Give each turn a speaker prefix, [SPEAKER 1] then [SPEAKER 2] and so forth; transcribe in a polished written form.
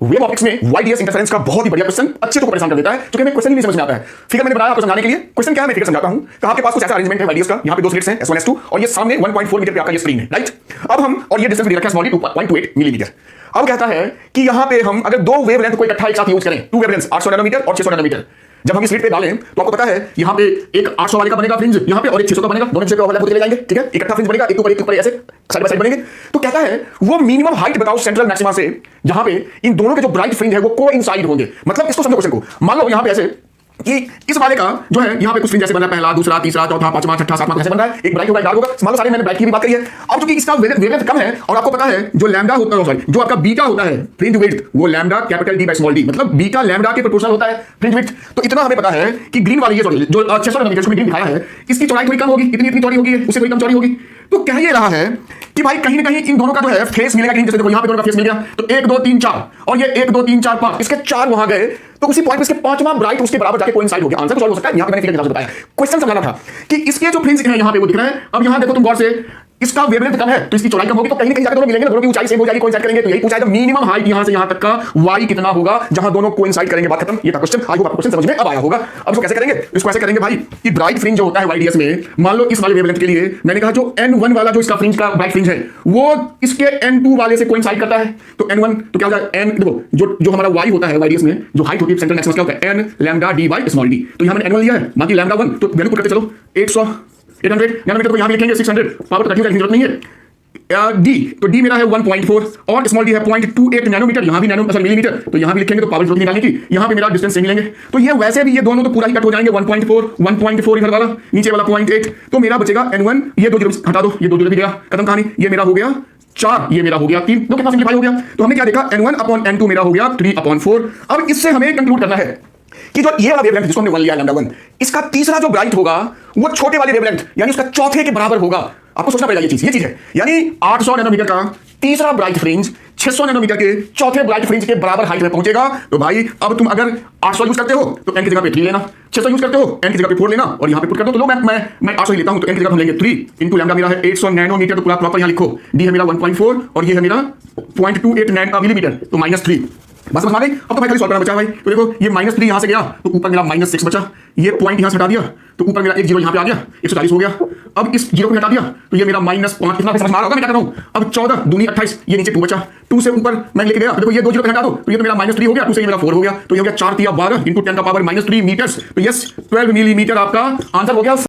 [SPEAKER 1] Wave optics में वाईडीएस interference का बहुत ही बढ़िया क्वेश्चन अच्छे को परेशान कर देता है, क्योंकि हमें क्वेश्चन ही नहीं समझ में आता है। फिगर मैंने बनाया आपको समझाने के लिए। क्वेश्चन क्या है मैं फिगर समझाता हूं। कहा आपके पास कुछ ऐसा अरेंजमेंट है वाईडीएस का, यहां पे दो स्लिट्स हैं S1 S2 और ये सामने 1.4 मीटर पे आपका ये स्क्रीन है, राइट। अब हम और ये डिस्टेंस दे रखा है स्मॉल d 2.28 मिलीमीटर। अब कहता है कि यहां पे हम अगर दो वेवलेंथ को इकट्ठा एक साथ यूज करें, टू वेवलेंथ 800 नैनोमीटर और 600 नैनोमीटर, जब हम इस स्लिट पे डालें तो आपको पता है यहां पे एक 800 वाले का बनेगा फ्रिंज, यहां पे और एक 600 का बनेगा, दोनों से ओवरलैप होते चले जाएंगे, ठीक है। इकट्ठा फ्रिंज बनेगा, एक ऊपर एक ऊपर ऐसे साइड बाय साइड बनेंगे। तो कहता है वो मिनिमम हाइट बताओ सेंट्रल मैक्सिमा से, जहां पे इन दोनों के जो ब्राइट फ्रिंज है वो कोइंसाइड होंगे। मतलब इसको समझो क्वेश्चन को। मान लो यहां पे ऐसे कि इस वाले का जो है यहां पे कुछ फ्रिंज जैसे बना है, पहला दूसरा तीसरा चौथा पांचवा छठा सातवां ऐसे बन रहा है, एक ब्राइट होगा एक डार्क होगा। मान लो सारे मैंने ब्राइट की भी बात करी है। अब चूंकि इसका वेवलेंथ कम है और आपको पता है जो लैम्डा होता है, सॉरी जो आपका बीटा होता है फ्रिंज विड्थ, वो lambda capital D by small D, मतलब बीटा लैम्डा के प्रोपोर्शनल होता है फ्रिंज विड्थ। तो इतना हमें पता है कि ग्रीन वाली ये सॉरी जो 600 नैनोमीटर में ग्रीन दिखाया है, इसकी चौड़ाई थोड़ी कम होगी, इतनी इतनी चौड़ी होगी, उससे थोड़ी कम चौड़ी होगी। तो कह ये रहा है कि भाई कहीं ना कहीं इन दोनों का जो है फेस मिलेगा ग्रीन, जैसे देखो यहां पे दोनों का फेस मिल गया। तो 1 2 3 4 और ये 1 2 3 4 5, इसके 4 वहां गए, तो उसी पॉइंट पे इसके पांचवां ब्राइट उसके बराबर जाके कोइंसाइड हो गया। आंसर कुछ और हो सकता है, यहां पे मैंने फिगर के हिसाब से बताया। क्वेश्चन समझाना था कि इसके जो फ्रिंज हैं यहां पे वो दिख रहे हैं। अब यहां देखो तुम गौर से, इसका वेवलेंथ कम है तो इसकी चौड़ाई कम होगी, तो कहीं ना कहीं जाके दोनों मिलेंगे ना, दोनों की ऊंचाई सेम हो जाएगी, कोइंसाइड करेंगे। तो यही पूछा है मिनिमम हाइट यहां से यहां तक का y कितना होगा जहां दोनों कोइंसाइड करेंगे, बात खत्म। ये था क्वेश्चन। आई होप आपको क्वेश्चन समझ में अब आया होगा। अब इसको कैसे करेंगे? इसको ऐसे करेंगे भाई कि ब्राइट फ्रिंज जो होता है वाईडीएस में, मान लो इस वाले वेवलेंथ के लिए मैंने कहा जो n1 वाला जो इसका फ्रिंज का ब्राइट फ्रिंज है वो इसके n2 वाले से कोइंसाइड करता है। तो n1 तो क्या हो जाएगा n, देखो जो हमारा y होता है वाईडीएस में, जो हाइट होती है सेंट्रल मैक्सिमम, क्या होता है n lambda d by small d। तो यहां मैंने n1 लिया है, बाकी लैम्डा 1 तो वैल्यू पुट करते चलो 800 800 नैनोमीटर, तो यहां भी लिखेंगे 600, पावर तो रखने की जरूरत नहीं है। डी तो डी मेरा है 1.4 और स्मॉल डी है 0.28 नैनोमीटर, यहां भी नैनो मतलब मिलीमीटर, तो यहां भी लिखेंगे तो पावर जरूरत नहीं डालने की। यहां पे मेरा डिस्टेंस सेम लेंगे, तो ये वैसे भी ये दोनों तो पूरा ही कट हो जाएंगे, 1.4 इधर वाला, नीचे वाला 0.8, तो मेरा बचेगा n1, ये दो जीरो हटा दो, ये दो जीरो भी गया, खत्म कहानी। ये मेरा हो गया 4, ये मेरा हो गया 3, तो कितना सिंपलीफाई हो गया। तो हमने क्या देखा, n1 अपॉन n2 मेरा हो गया 3/4। अब इससे हमें कंक्लूड करना है कि जो ये वाला वेवलेंथ जिसको हमने 1 लिया लैम्डा 1, इसका तीसरा जो ब्राइट होगा वो छोटे वाले वेवलेंथ यानी उसका चौथे के बराबर होगा। आपको सोचना पड़ेगा ये चीज है, यानी 800 नैनोमीटर का तीसरा ब्राइट फ्रिंज 600 नैनोमीटर के चौथे ब्राइट फ्रिंज के बराबर हाइट में पहुंचेगा। तो भाई अब तुम अगर 800 यूज करते हो तो n की जगह पे 3 लेना, 600 यूज करते हो n की जगह पे 4 लेना और यहां पे पुट कर दो। तो लो मैं 800 ही लेता हूं, तो n की जगह हम लेंगे 3 इनटू लैम्डा मेरा है 800 नैनोमीटर, तो पूरा प्रॉपर यहां लिखो। डी है मेरा 1.4 और ये है मेरा 0.28 मिलीमीटर, तो -3। बस समझ आ गई। अब तो भाई खाली सॉल्व करना बचा भाई। तो देखो ये -3 यहां से गया तो ऊपर मेरा -6 बचा, ये पॉइंट यहां से हटा दिया तो ऊपर मेरा एक जीरो यहां पे आ गया, 140 हो गया। अब इस जीरो को हटा दिया तो ये मेरा -5, कितना समझ में आ रहा होगा मैं क्या कर रहा हूं। अब 14 दूनी 28, ये नीचे 2 बचा, 2 से ऊपर मैं लेके गया, देखो ये 2 जीरो हटा दो तो ये तो मेरा -3 हो गया, 2 से ये मेरा 4 हो गया, तो ये हो गया 4 3 12 × 10 का पावर -3 मीटर्स। तो यस 12 मिलीमीटर आपका आंसर हो गया।